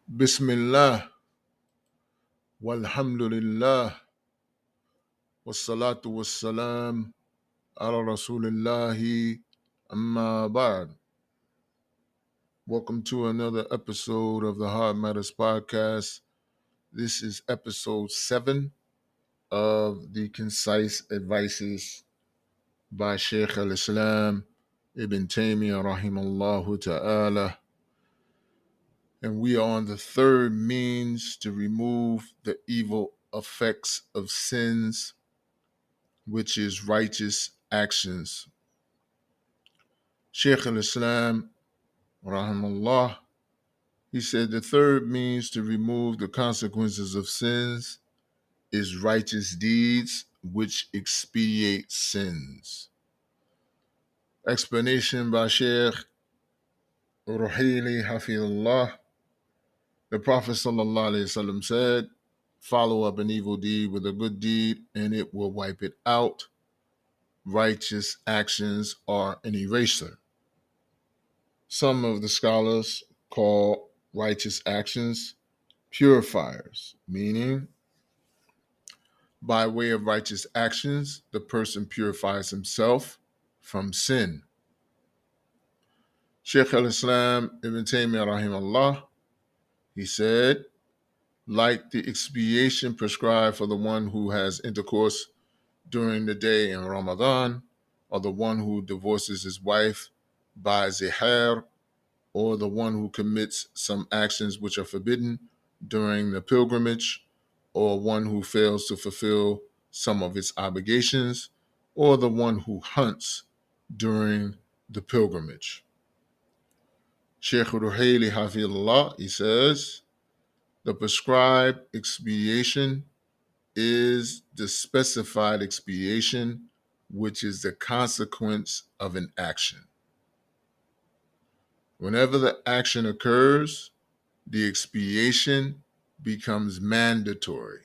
Bismillah, walhamdulillah, wassalatu wassalam ala rasulillahi amma ba'd. Welcome to another episode of the Hard Matters Podcast. This is episode 7 of the Concise Advices by Shaykh al-Islam Ibn Taymiyyah rahimallahu ta'ala. And we are on the third means to remove the evil effects of sins, which is righteous actions. Shaykh al-Islam, rahimahullah, he said the third means to remove the consequences of sins is righteous deeds which expiate sins. Explanation by Shaykh Ruhaili Hafidullah. The Prophet ﷺ said, follow up an evil deed with a good deed and it will wipe it out. Righteous actions are an eraser. Some of the scholars call righteous actions purifiers, meaning by way of righteous actions, the person purifies himself from sin. Shaykh al-Islam Ibn Taymiyyah rahimahullah, he said, like the expiation prescribed for the one who has intercourse during the day in Ramadan, or the one who divorces his wife by zihar, or the one who commits some actions which are forbidden during the pilgrimage, or one who fails to fulfill some of its obligations, or the one who hunts during the pilgrimage. Shaykh Ruhaili Hafidullah, he says, the prescribed expiation is the specified expiation, which is the consequence of an action. Whenever the action occurs, the expiation becomes mandatory.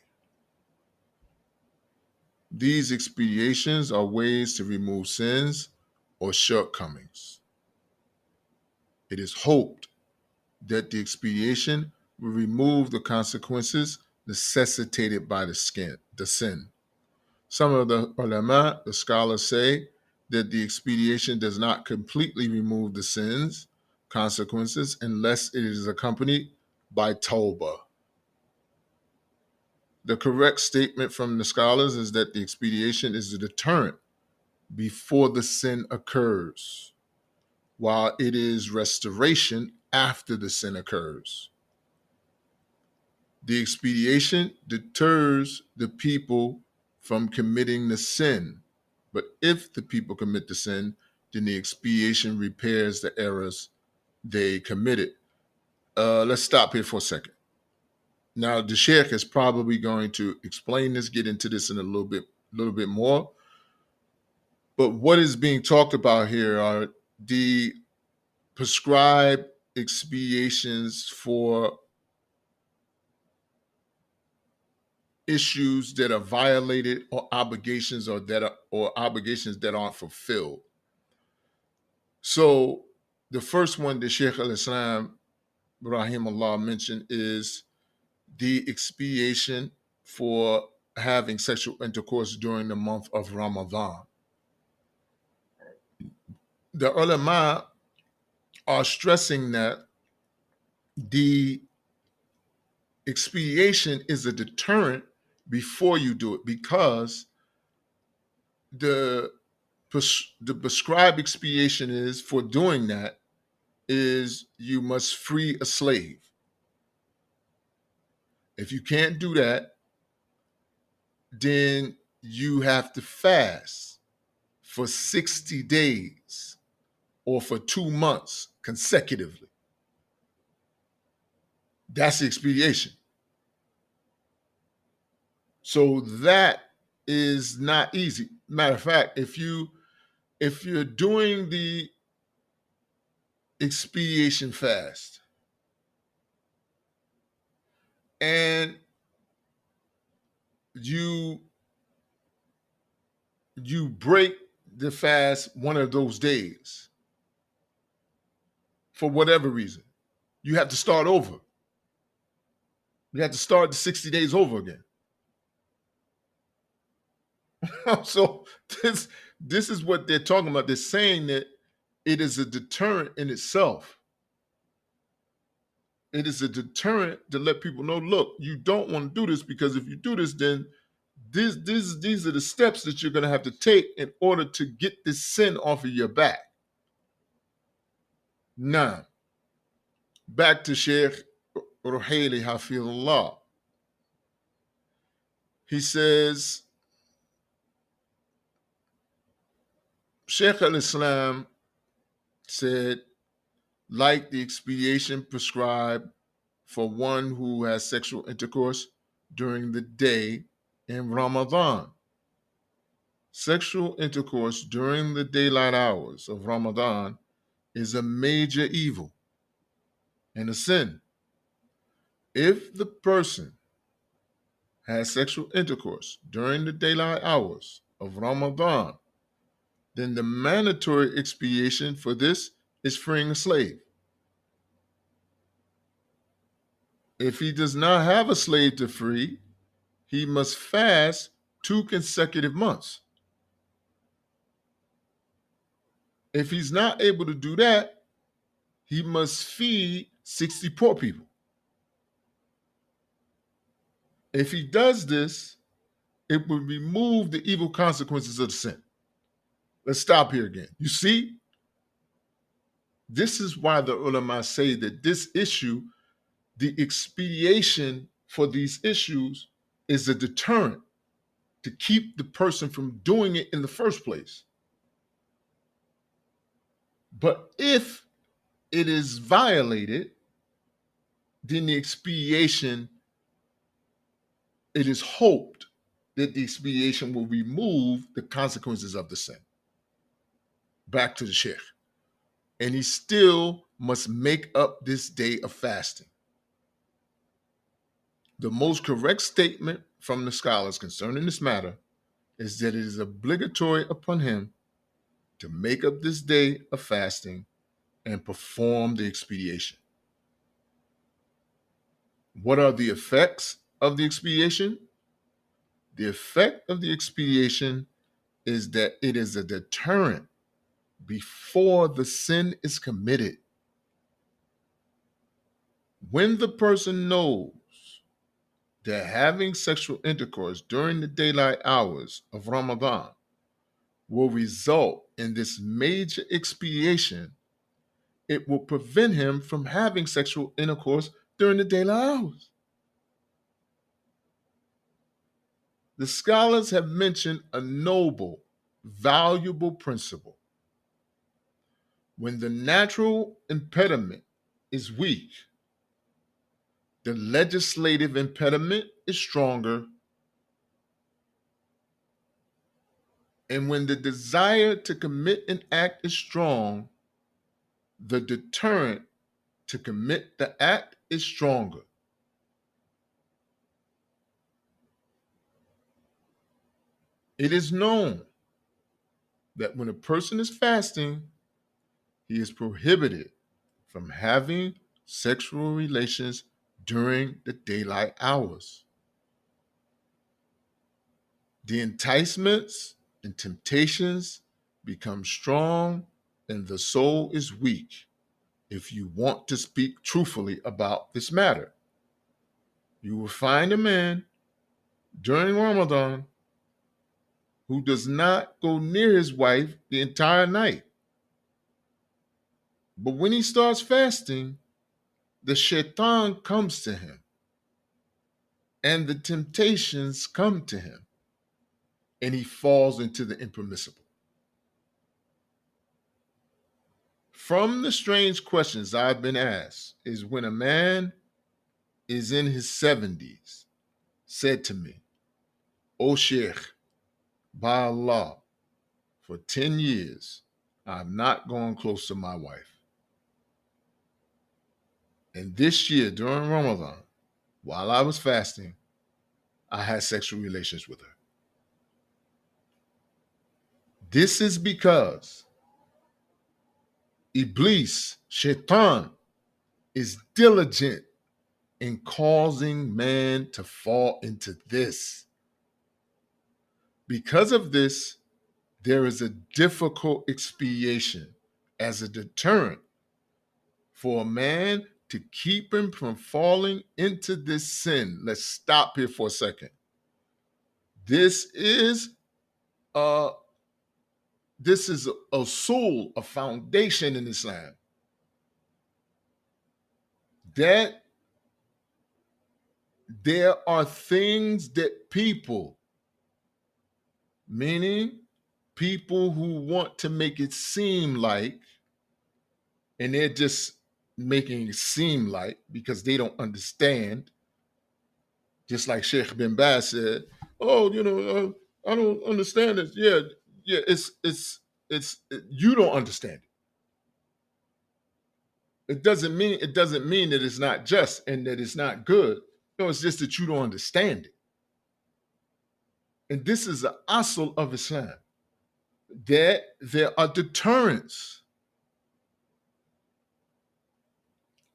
These expiations are ways to remove sins or shortcomings. It is hoped that the expiation will remove the consequences necessitated by the sin. Some of the ulama, the scholars, say that the expiation does not completely remove the sins consequences unless it is accompanied by tawbah. The correct statement from the scholars is that the expiation is a deterrent before the sin occurs, while it is restoration after the sin occurs. The expiation deters the people from committing the sin, but if the people commit the sin, then the expiation repairs the errors they committed. Let's stop here for a second. Now, the Sheikh is probably going to explain this, get into this in a little bit more. But what is being talked about here are the prescribed expiations for issues that are violated or obligations obligations that aren't fulfilled. So the first one that Shaykh al-Islam rahimahullah mentioned is the expiation for having sexual intercourse during the month of Ramadan. The ulama are stressing that the expiation is a deterrent before you do it, because the prescribed expiation is for doing that is you must free a slave. If you can't do that, then you have to fast for 60 days or for 2 months consecutively. That's the expiation. So that is not easy. Matter of fact, if you're doing the expiation fast and you break the fast one of those days for whatever reason, you have to start over. You have to start the 60 days over again. So this is what they're talking about. They're saying that it is a deterrent in itself. It is a deterrent to let people know, look, you don't want to do this, because if you do this, then these are the steps that you're going to have to take in order to get this sin off of your back. Now, back to Sheikh Ruhaili Hafizullah. He says, Sheikh al-Islam said, like the expiation prescribed for one who has sexual intercourse during the day in Ramadan. Sexual intercourse during the daylight hours of Ramadan is a major evil and a sin. If the person has sexual intercourse during the daylight hours of Ramadan, then the mandatory expiation for this is freeing a slave. If he does not have a slave to free, he must fast 2 consecutive months. If he's not able to do that, he must feed 60 poor people. If he does this, it will remove the evil consequences of the sin. Let's stop here again. You see, this is why the ulama say that this issue, the expiation for these issues, is a deterrent to keep the person from doing it in the first place. But if it is violated, then the expiation, it is hoped that the expiation will remove the consequences of the sin. Back to the sheikh. And he still must make up this day of fasting. The most correct statement from the scholars concerning this matter is that it is obligatory upon him to make up this day of fasting and perform the expiation. What are the effects of the expiation? The effect of the expiation is that it is a deterrent before the sin is committed. When the person knows that having sexual intercourse during the daylight hours of Ramadan will result in this major expiation, it will prevent him from having sexual intercourse during the daylight hours. The scholars have mentioned a noble, valuable principle. When the natural impediment is weak, the legislative impediment is stronger. And when the desire to commit an act is strong, the deterrent to commit the act is stronger. It is known that when a person is fasting, he is prohibited from having sexual relations during the daylight hours. The enticements and temptations become strong and the soul is weak if you want to speak truthfully about this matter. You will find a man during Ramadan who does not go near his wife the entire night. But when he starts fasting, the shaitan comes to him and the temptations come to him and he falls into the impermissible. From the strange questions I've been asked is when a man is in his 70s said to me, "O Sheikh, by Allah, for 10 years, I've not gone close to my wife. And this year during Ramadan, while I was fasting, I had sexual relations with her. This is because Iblis, Shaitan, is diligent in causing man to fall into this. Because of this, there is a difficult expiation as a deterrent for a man to keep him from falling into this sin. Let's stop here for a second. This is a soul, a foundation in Islam, that there are things that people, meaning people who want to make it seem like, and they're just making it seem like because they don't understand, just like Sheikh bin Baz said, oh, I don't understand this. Yeah, you don't understand it. It doesn't mean that it's not just and that it's not good. No, it's just that you don't understand it. And this is the asl of Islam, that there are deterrents.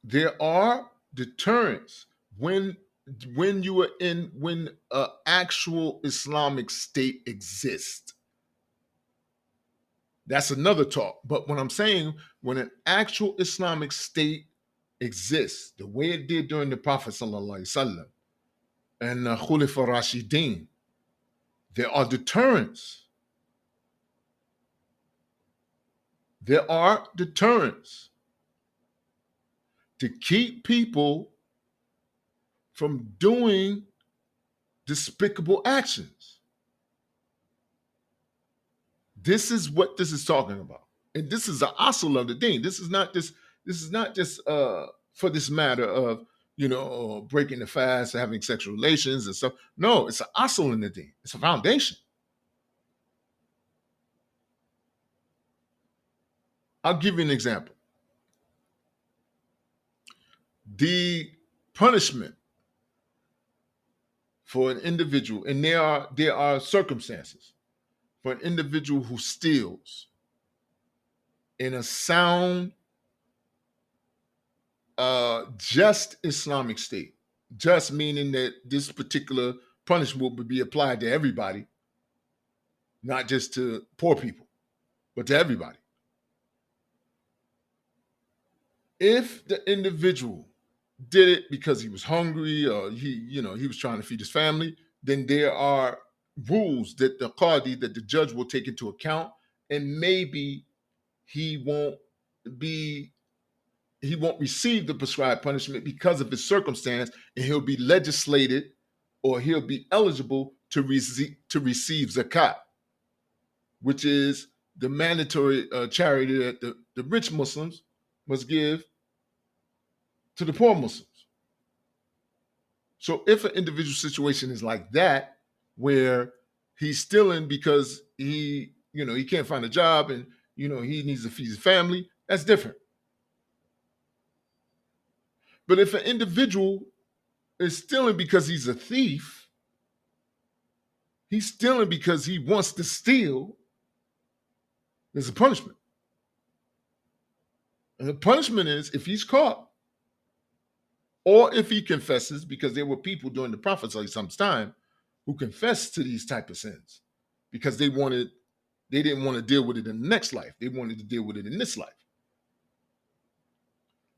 There are deterrents when when an actual Islamic state exists. That's another talk. But when I'm saying when an actual Islamic state exists, the way it did during the Prophet Sallallahu Alaihi Wasallam and the Khulafa Rashidin, there are deterrents. There are deterrents to keep people from doing despicable actions. This is what this is talking about. And this is the asl of the deen. This is not just for this matter of breaking the fast, having sexual relations and stuff. No, it's an asl in the deen. It's a foundation. I'll give you an example. The punishment for an individual, and there are circumstances for an individual who steals in a sound, just Islamic state, just meaning that this particular punishment would be applied to everybody, not just to poor people, but to everybody. If the individual did it because he was hungry or he was trying to feed his family, then there are rules that the qadi, that the judge will take into account, and maybe he won't receive the prescribed punishment because of his circumstance, and he'll be legislated, or he'll be eligible to receive zakat, which is the mandatory charity that the rich Muslims must give to the poor Muslims. So if an individual situation is like that, where he's stealing because he can't find a job and he needs to feed his family, that's different. But if an individual is stealing because he's a thief, he's stealing because he wants to steal, there's a punishment. And the punishment is, if he's caught, or if he confesses, because there were people during the Prophet's time who confessed to these type of sins because they didn't want to deal with it in the next life. They wanted to deal with it in this life.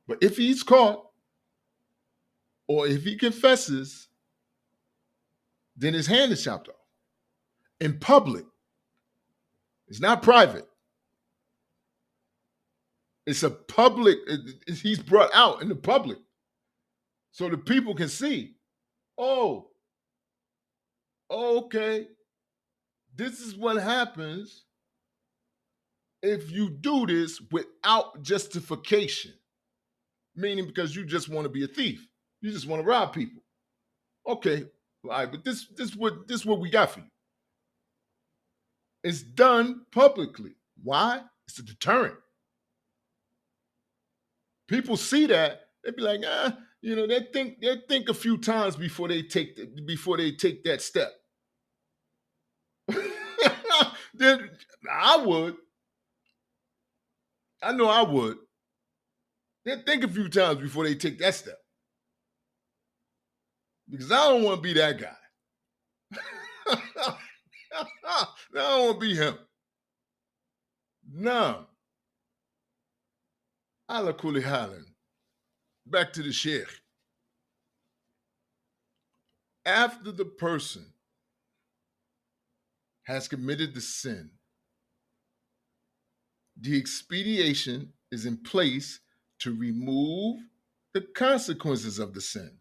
But if he's caught, or if he confesses, then his hand is chopped off in public. It's not private. It's a public, he's brought out in the public so the people can see, oh, okay, this is what happens if you do this without justification, meaning because you just want to be a thief. You just want to rob people. Okay, all right, but this what we got for you. It's done publicly. Why? It's a deterrent. People see that, they be like, they think a few times before they take that step. I would. I know I would. They think a few times before they take that step. because I don't want to be that guy. I don't want to be him. No. Ala kulli halin. Back to the sheikh. After the person has committed the sin, the expediation is in place to remove the consequences of the sin.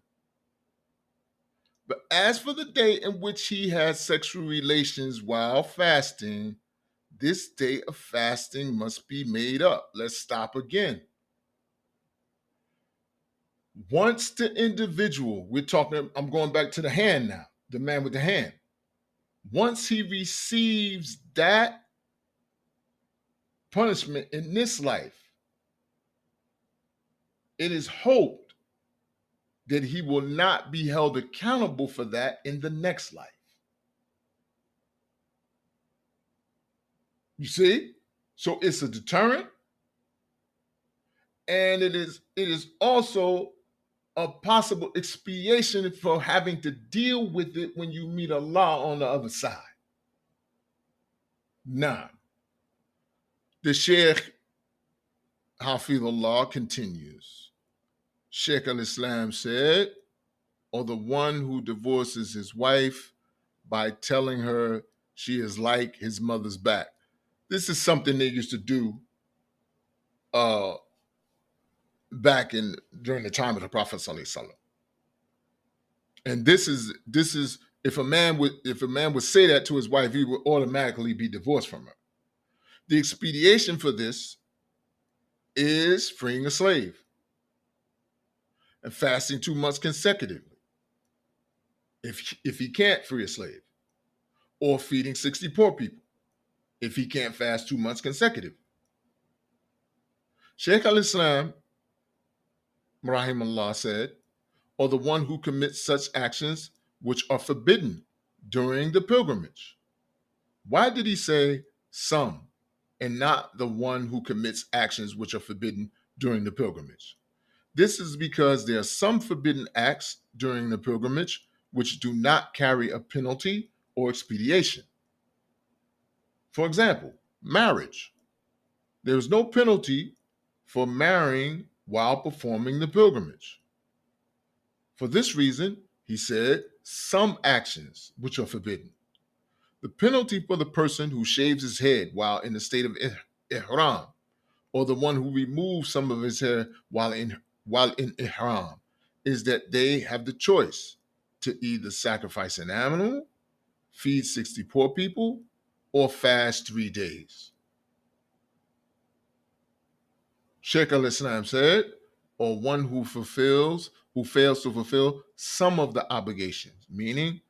But as for the day in which he has sexual relations while fasting, this day of fasting must be made up. Let's stop again. Once the individual, I'm going back to the hand now, the man with the hand. Once he receives that punishment in this life, it is hoped that he will not be held accountable for that in the next life. You see? So it's a deterrent, and it is also a possible expiation for having to deal with it when you meet Allah on the other side. Now, the Sheikh Hafidullah continues. Sheikh al-Islam said, or the one who divorces his wife by telling her she is like his mother's back. This is something they used to do back during the time of the Prophet Sallallahu Alaihi Wasallam. And this is if a man would say that to his wife, he would automatically be divorced from her. The expediation for this is freeing a slave and fasting 2 months consecutively. If he can't free a slave, or feeding 60 poor people, if he can't fast 2 months consecutively. Shaykh al-Islam, rahimahullah, said, or the one who commits such actions which are forbidden during the pilgrimage. Why did he say some and not the one who commits actions which are forbidden during the pilgrimage? This is because there are some forbidden acts during the pilgrimage which do not carry a penalty or expediation. For example, marriage. There is no penalty for marrying while performing the pilgrimage. For this reason, he said, some actions which are forbidden. The penalty for the person who shaves his head while in the state of ihram, or the one who removes some of his hair while in ihram, is that they have the choice to either sacrifice an animal, feed 60 poor people, or fast 3 days. Sheikh al-Islam said, or one who fails to fulfill some of the obligations, meaning,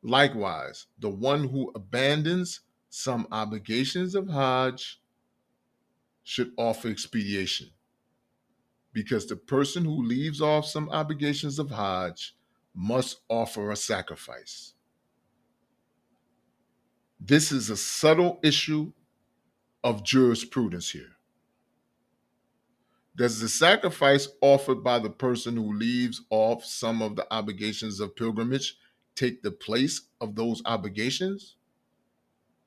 likewise, the one who abandons some obligations of Hajj should offer expiation, because the person who leaves off some obligations of Hajj must offer a sacrifice. This is a subtle issue of jurisprudence here. Does the sacrifice offered by the person who leaves off some of the obligations of pilgrimage take the place of those obligations?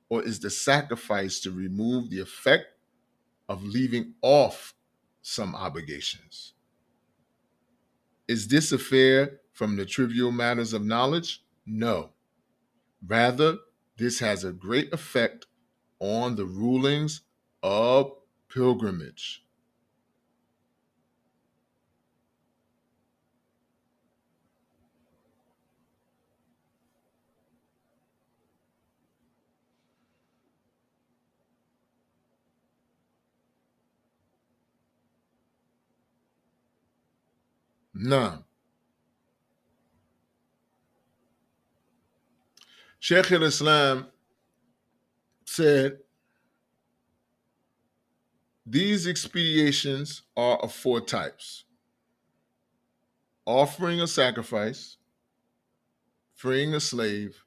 Or is the sacrifice to remove the effect of leaving off some obligations? Is this affair from the trivial matters of knowledge? No. Rather, this has a great effect on the rulings of pilgrimage. Now, Sheikh al-Islam said, these expediations are of 4 types: offering a sacrifice, freeing a slave,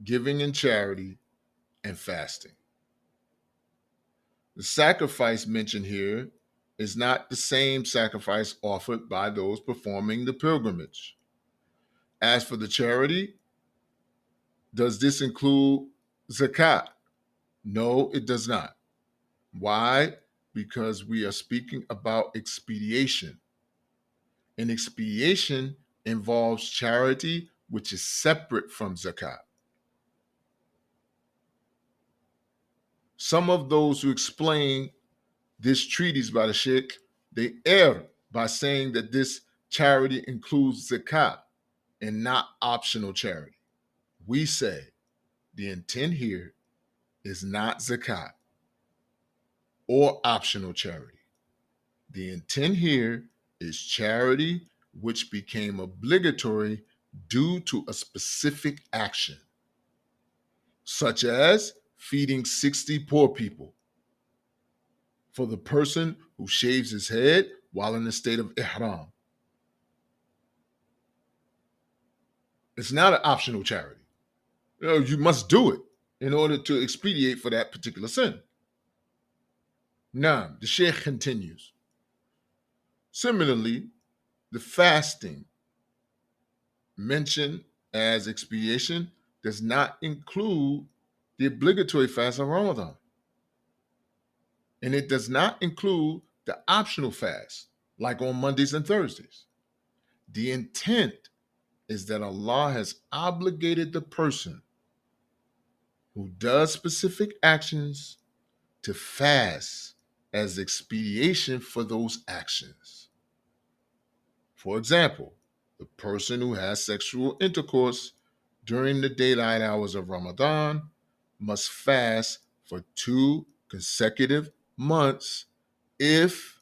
giving in charity, and fasting. The sacrifice mentioned here is not the same sacrifice offered by those performing the pilgrimage. As for the charity, does this include zakat? No, it does not. Why? Because we are speaking about expediation. And expediation involves charity, which is separate from zakat. Some of those who explain this treatise by the Sheikh, they err by saying that this charity includes zakat and not optional charity. We say the intent here is not zakat or optional charity. The intent here is charity which became obligatory due to a specific action, such as feeding 60 poor people for the person who shaves his head while in the state of ihram. It's not an optional charity. You must do it in order to expedite for that particular sin. Now, the Sheikh continues. Similarly, the fasting mentioned as expiation does not include the obligatory fast of Ramadan. And it does not include the optional fast, like on Mondays and Thursdays. The intent is that Allah has obligated the person who does specific actions to fast as expiation for those actions. For example, the person who has sexual intercourse during the daylight hours of Ramadan must fast for 2 consecutive months if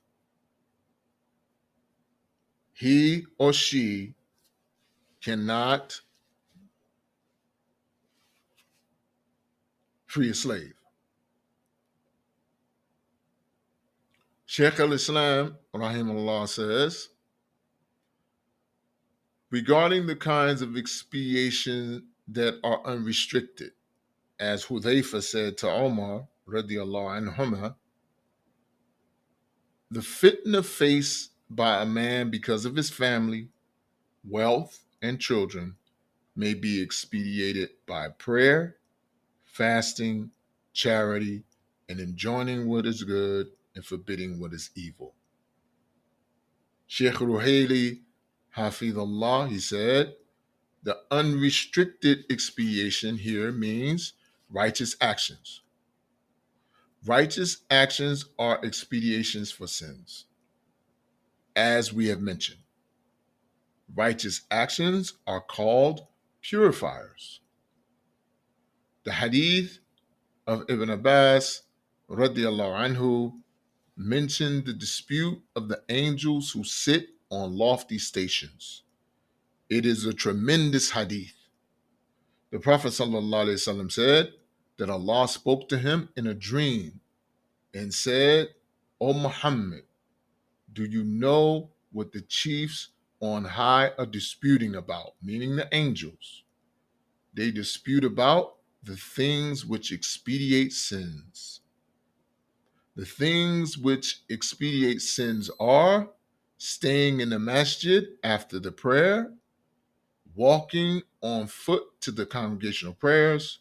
he or she cannot free a slave. Sheikh al-Islam, rahimahullah, says, regarding the kinds of expiation that are unrestricted, as Hudhayfa said to Omar, radiallahu anhuma, the fitna faced by a man because of his family, wealth, and children may be expedited by prayer, fasting, charity, and enjoining what is good and forbidding what is evil. Sheikh Ruhaili, Hafidullah, he said, the unrestricted expiation here means righteous actions. Righteous actions are expiations for sins, as we have mentioned. Righteous actions are called purifiers. The hadith of Ibn Abbas, radiallahu anhu, mentioned the dispute of the angels who sit on lofty stations. It is a tremendous hadith. The Prophet ﷺ said that Allah spoke to him in a dream and said, O Muhammad, do you know what the chiefs on high are disputing about, meaning the angels? They dispute about the things which expedite sins. The things which expedite sins are staying in the masjid after the prayer, walking on foot to the congregational prayers,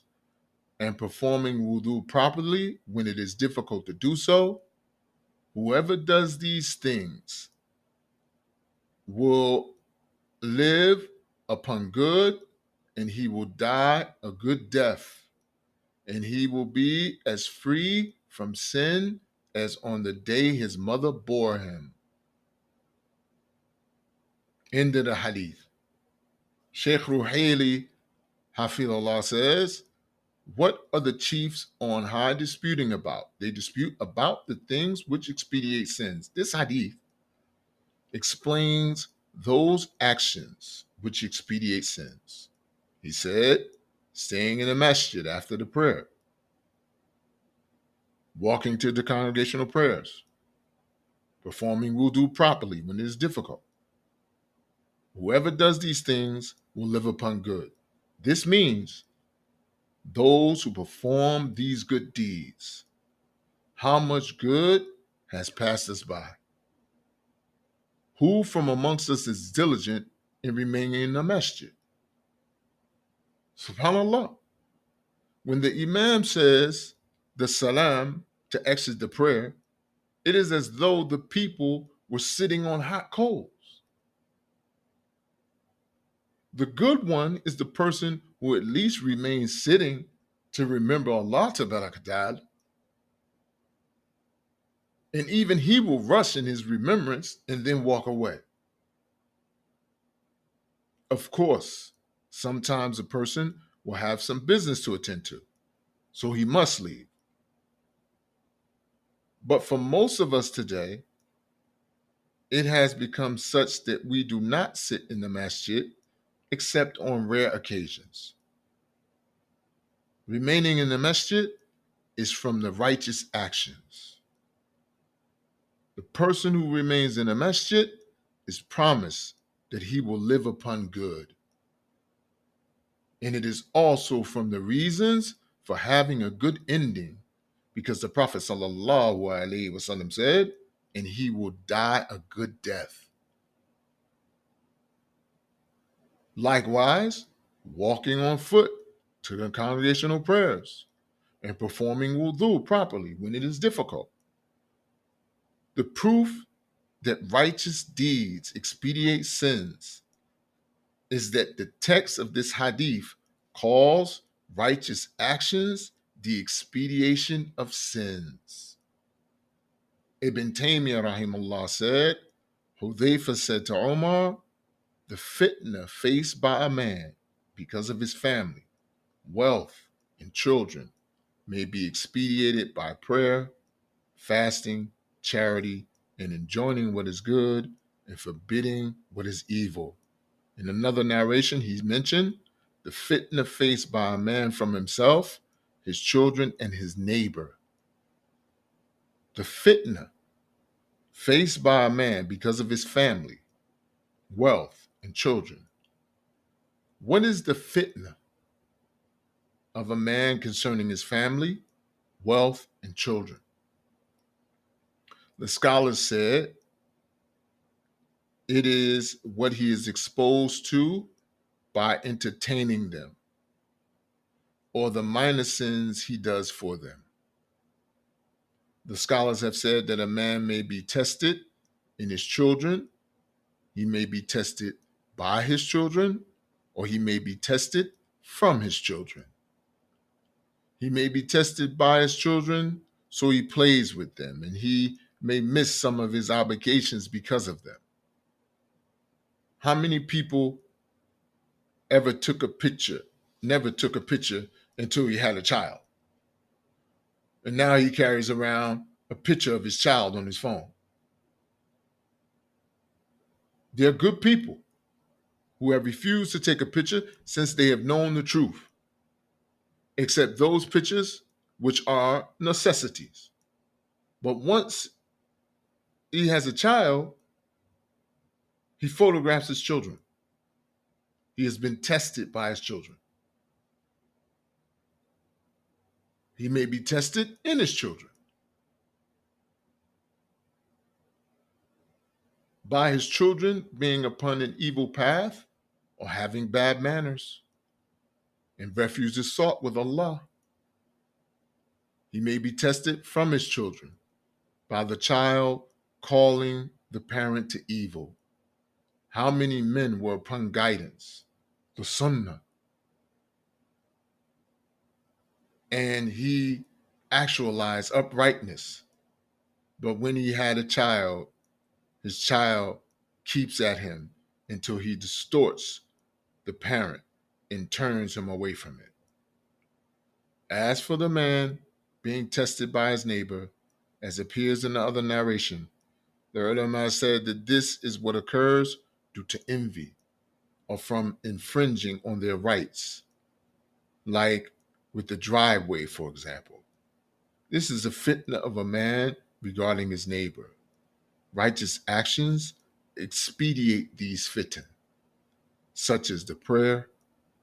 and performing wudu properly when it is difficult to do so. Whoever does these things will live upon good, and he will die a good death, and he will be as free from sin as on the day his mother bore him. End of the hadith. Sheikh Ruhaili, Hafidullah, says, what are the chiefs on high disputing about? They dispute about the things which expedite sins. This hadith explains those actions which expedite sins. He said, staying in the masjid after the prayer, walking to the congregational prayers, performing wudu properly when it is difficult. Whoever does these things will live upon good. This means those who perform these good deeds. How much good has passed us by? Who from amongst us is diligent in remaining in the masjid? SubhanAllah. When the Imam says the salam to exit the prayer, it is as though the people were sitting on hot coals. The good one is the person who at least remains sitting to remember Allah Ta'ala, and even he will rush in his remembrance and then walk away. Of course, sometimes a person will have some business to attend to, so he must leave. But for most of us today, it has become such that we do not sit in the masjid except on rare occasions. Remaining in the masjid is from the righteous actions. The person who remains in the masjid is promised that he will live upon good. And it is also from the reasons for having a good ending, because the Prophet ﷺ said, and he will die a good death. Likewise, walking on foot to the congregational prayers and performing wudu properly when it is difficult. The proof that righteous deeds expedite sins is that the text of this hadith calls righteous actions the expediation of sins. Ibn Taymiyyah rahimahullah said, Hudhayfa said to Omar, the fitna faced by a man because of his family, wealth, and children may be expedited by prayer, fasting, charity, and enjoining what is good and forbidding what is evil. In another narration, he mentioned the fitna faced by a man from himself, his children, and his neighbor. The fitna faced by a man because of his family, wealth, and children. What is the fitna of a man concerning his family, wealth, and children? The scholars said it is what he is exposed to by entertaining them, or the minor sins he does for them. The scholars have said that a man may be tested in his children, he may be tested by his children, or he may be tested from his children. He may be tested by his children, so he plays with them, and he may miss some of his obligations because of them. How many people ever never took a picture until he had a child? And now he carries around a picture of his child on his phone. They're good people who have refused to take a picture since they have known the truth, except those pictures which are necessities. But once he has a child, he photographs his children. He has been tested by his children. He may be tested in his children by his children being upon an evil path or having bad manners and refuses sought with Allah. He may be tested from his children by the child calling the parent to evil. How many men were upon guidance, the sunnah, and he actualized uprightness, but when he had a child, his child keeps at him until he distorts the parent and turns him away from it. As for the man being tested by his neighbor, as appears in the other narration, the ulama said that this is what occurs due to envy or from infringing on their rights, like with the driveway, for example. This is a fitna of a man regarding his neighbor. Righteous actions expedite these fitna, such as the prayer,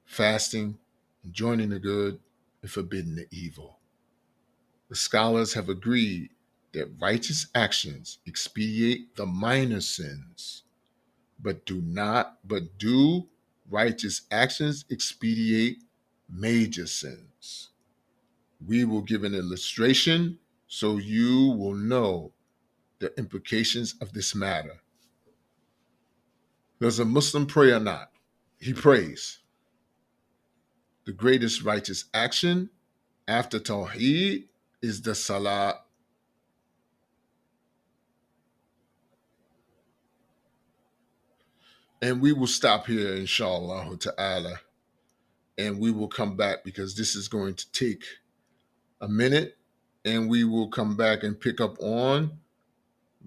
fasting, enjoining the good, and forbidding the evil. The scholars have agreed that righteous actions expedite the minor sins, but do righteous actions expedite major sins. We will give an illustration so you will know the implications of this matter. Does a Muslim pray or not? He prays. The greatest righteous action after Tawheed is the Salah. And we will stop here, inshallah ta'ala, and we will come back because this is going to take a minute, and we will come back and pick up on.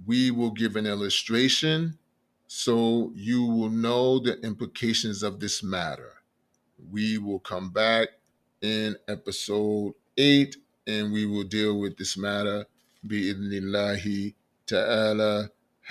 We will give an illustration so you will know the implications of this matter. We will come back in episode 8 and we will deal with this matter bi'idhnillahi ta'ala.